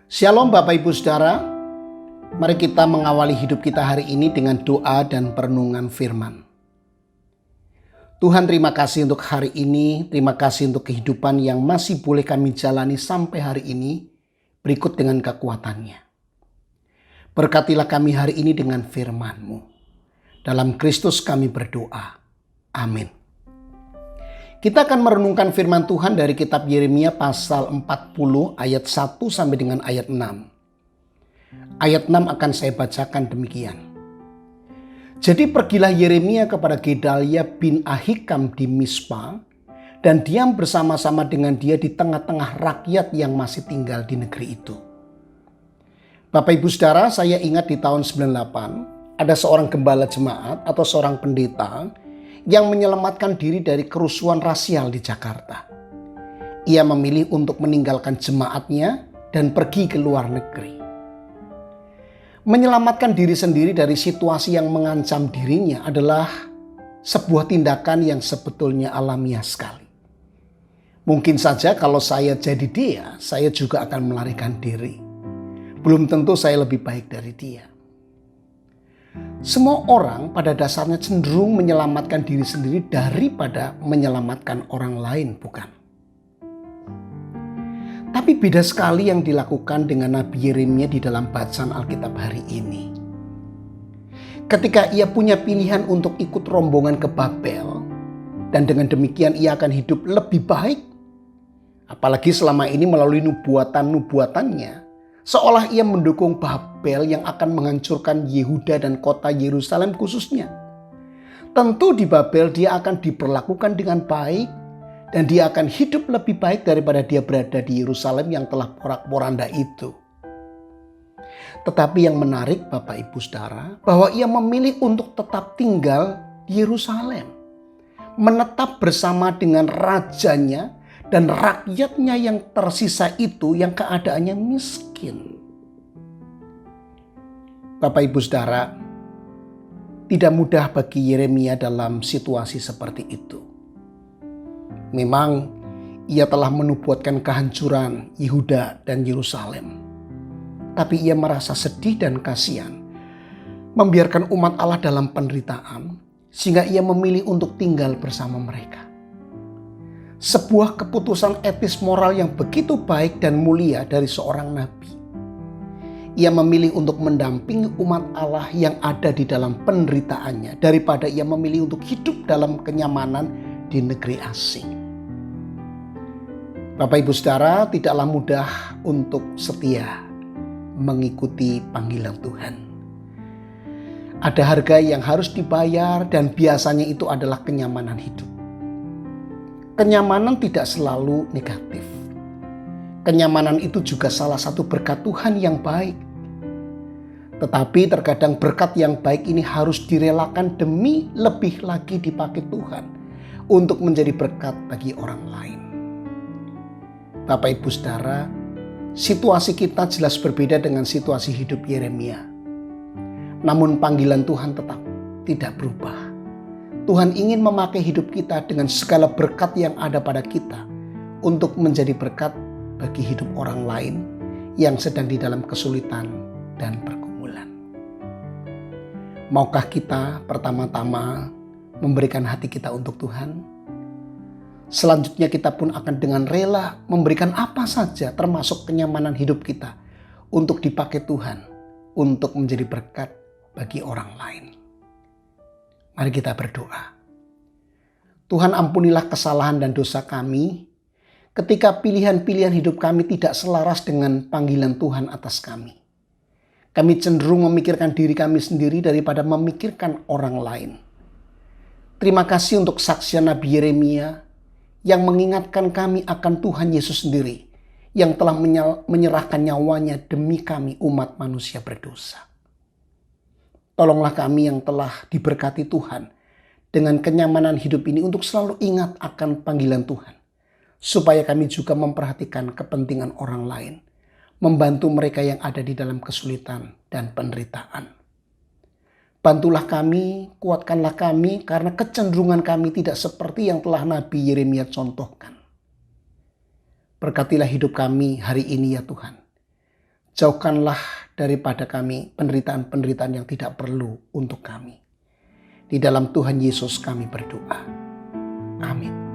Shalom Bapak Ibu Saudara, mari kita mengawali hidup kita hari ini dengan doa dan perenungan firman. Tuhan, terima kasih untuk hari ini, terima kasih untuk kehidupan yang masih boleh kami jalani sampai hari ini, berikut dengan kekuatannya. Berkatilah kami hari ini dengan firman-Mu. Dalam Kristus kami berdoa. Amin. Kita akan merenungkan firman Tuhan dari kitab Yeremia pasal 40 ayat 1 sampai dengan ayat 6. Ayat 6 akan saya bacakan demikian. Jadi pergilah Yeremia kepada Gedalia bin Ahikam di Mispa dan diam bersama-sama dengan dia di tengah-tengah rakyat yang masih tinggal di negeri itu. Bapak Ibu Saudara, saya ingat di tahun 98 ada seorang gembala jemaat atau seorang pendeta yang menyelamatkan diri dari kerusuhan rasial di Jakarta. Ia memilih untuk meninggalkan jemaatnya dan pergi ke luar negeri. Menyelamatkan diri sendiri dari situasi yang mengancam dirinya adalah sebuah tindakan yang sebetulnya alamiah sekali. Mungkin saja kalau saya jadi dia, saya juga akan melarikan diri. Belum tentu saya lebih baik dari dia. Semua orang pada dasarnya cenderung menyelamatkan diri sendiri daripada menyelamatkan orang lain, bukan? Tapi beda sekali yang dilakukan dengan Nabi Yeremia di dalam bacaan Alkitab hari ini. Ketika ia punya pilihan untuk ikut rombongan ke Babel, dan dengan demikian ia akan hidup lebih baik. Apalagi selama ini melalui nubuatan-nubuatannya, seolah ia mendukung Babel yang akan menghancurkan Yehuda dan kota Yerusalem khususnya. Tentu di Babel dia akan diperlakukan dengan baik dan dia akan hidup lebih baik daripada dia berada di Yerusalem yang telah porak-poranda itu. Tetapi yang menarik Bapak Ibu Saudara, bahwa ia memilih untuk tetap tinggal di Yerusalem. Menetap bersama dengan rajanya dan rakyatnya yang tersisa itu yang keadaannya miskin. Bapak Ibu Saudara, tidak mudah bagi Yeremia dalam situasi seperti itu. Memang ia telah menubuatkan kehancuran Yehuda dan Yerusalem. Tapi ia merasa sedih dan kasihan, membiarkan umat Allah dalam penderitaan, sehingga ia memilih untuk tinggal bersama mereka. Sebuah keputusan etis moral yang begitu baik dan mulia dari seorang nabi. Ia memilih untuk mendampingi umat Allah yang ada di dalam penderitaannya daripada ia memilih untuk hidup dalam kenyamanan di negeri asing. Bapak Ibu Saudara, tidaklah mudah untuk setia mengikuti panggilan Tuhan. Ada harga yang harus dibayar dan biasanya itu adalah kenyamanan hidup. Kenyamanan tidak selalu negatif. Kenyamanan itu juga salah satu berkat Tuhan yang baik. Tetapi terkadang berkat yang baik ini harus direlakan demi lebih lagi dipakai Tuhan untuk menjadi berkat bagi orang lain. Bapak Ibu Saudara, situasi kita jelas berbeda dengan situasi hidup Yeremia. Namun panggilan Tuhan tetap tidak berubah. Tuhan ingin memakai hidup kita dengan segala berkat yang ada pada kita untuk menjadi berkat bagi hidup orang lain yang sedang di dalam kesulitan dan pergumulan. Maukah kita pertama-tama memberikan hati kita untuk Tuhan? Selanjutnya kita pun akan dengan rela memberikan apa saja termasuk kenyamanan hidup kita untuk dipakai Tuhan untuk menjadi berkat bagi orang lain. Mari kita berdoa. Tuhan, ampunilah kesalahan dan dosa kami ketika pilihan-pilihan hidup kami tidak selaras dengan panggilan Tuhan atas kami. Kami cenderung memikirkan diri kami sendiri daripada memikirkan orang lain. Terima kasih untuk saksian Nabi Yeremia yang mengingatkan kami akan Tuhan Yesus sendiri yang telah menyerahkan nyawanya demi kami umat manusia berdosa. Tolonglah kami yang telah diberkati Tuhan dengan kenyamanan hidup ini untuk selalu ingat akan panggilan Tuhan. Supaya kami juga memperhatikan kepentingan orang lain. Membantu mereka yang ada di dalam kesulitan dan penderitaan. Bantulah kami, kuatkanlah kami karena kecenderungan kami tidak seperti yang telah Nabi Yeremia contohkan. Berkatilah hidup kami hari ini ya Tuhan. Jauhkanlah daripada kami penderitaan-penderitaan yang tidak perlu untuk kami. Di dalam Tuhan Yesus kami berdoa. Amin.